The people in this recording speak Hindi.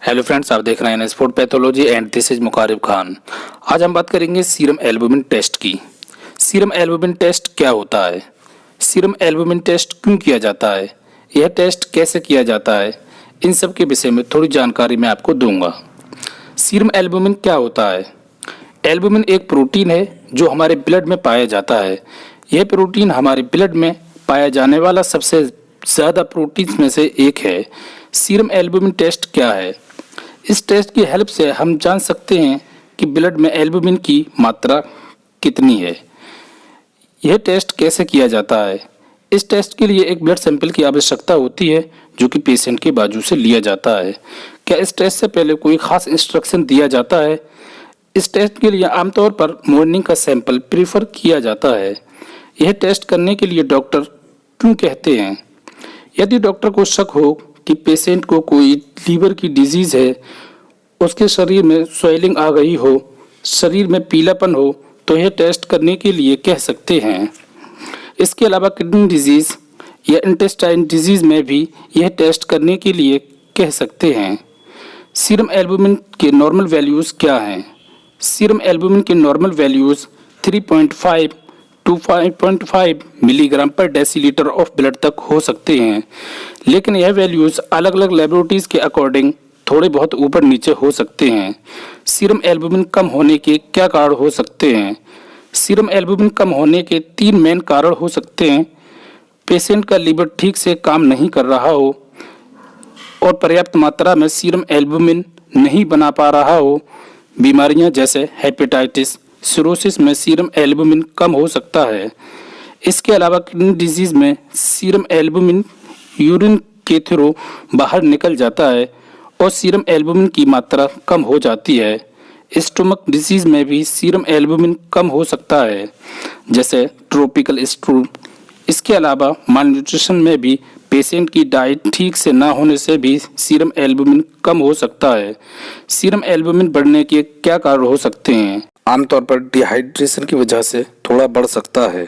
हेलो फ्रेंड्स, आप देख रहे हैं sport pathology and this is Muqarib Khan. आज हम बात करेंगे सीरम एल्बुमिन टेस्ट की। सीरम एल्बुमिन टेस्ट क्या होता है, सीरम एल्बुमिन टेस्ट क्यों किया जाता है, यह टेस्ट कैसे किया जाता है, इन सब के विषय में थोड़ी जानकारी मैं आपको दूंगा। सीरम एल्बुमिन क्या होता है? एल्बुमिन एक प्रोटीन है जो हमारे ब्लड में पाया जाता है। यह प्रोटीन हमारे ब्लड में पाया जाने वाला सबसे ज़्यादा प्रोटीन में से एक है। सीरम एल्बुमिन टेस्ट क्या है? इस टेस्ट की हेल्प से हम जान सकते हैं कि ब्लड में एल्बुमिन की मात्रा कितनी है। यह टेस्ट कैसे किया जाता है? इस टेस्ट के लिए एक ब्लड सैंपल की आवश्यकता होती है जो कि पेशेंट के बाजू से लिया जाता है। क्या इस टेस्ट से पहले कोई खास इंस्ट्रक्शन दिया जाता है? इस टेस्ट के लिए आमतौर पर मॉर्निंग का सैंपल प्रीफर किया जाता है। यह टेस्ट करने के लिए डॉक्टर क्यों कहते हैं? यदि डॉक्टर को शक हो कि पेशेंट को कोई लीवर की डिजीज़ है, उसके शरीर में स्वेलिंग आ गई हो, शरीर में पीलापन हो, तो यह टेस्ट करने के लिए कह सकते हैं। इसके अलावा किडनी डिजीज़ या इंटेस्टाइन डिजीज़ में भी यह टेस्ट करने के लिए कह सकते हैं। सीरम एल्बुमिन के नॉर्मल वैल्यूज़ क्या हैं? सीरम एल्बुमिन के नॉर्मल वैल्यूज़ 3.5 टू 5.5 मिलीग्राम पर डेसीलीटर ऑफ ब्लड तक हो सकते हैं, लेकिन यह वैल्यूज़ अलग अलग लेबोरेटरीज़ के अकॉर्डिंग थोड़े बहुत ऊपर नीचे हो सकते हैं। सीरम एल्बुमिन कम होने के क्या कारण हो सकते हैं? सीरम एल्बुमिन कम होने के 3 मेन कारण हो सकते हैं। पेशेंट का लीवर ठीक से काम नहीं कर रहा हो और पर्याप्त मात्रा में सीरम एल्बुमिन नहीं बना पा रहा हो। बीमारियां जैसे हेपेटाइटिस, सिरोसिस में सीरम एल्बुमिन कम हो सकता है। इसके अलावा किडनी डिजीज़ में सीरम एल्बुमिन यूरिन के थ्रू बाहर निकल जाता है और सीरम एल्बुमिन की मात्रा कम हो जाती है। स्टोमक डिजीज़ में भी सीरम एल्बुमिन कम हो सकता है, जैसे ट्रॉपिकल स्टूल। इसके अलावा मालन्यूट्रिशन में भी पेशेंट की डाइट ठीक से ना होने से भी सीरम एल्बुमिन कम हो सकता है। सीरम एल्बुमिन बढ़ने के क्या कारण हो सकते हैं? आमतौर पर डिहाइड्रेशन की वजह से थोड़ा बढ़ सकता है।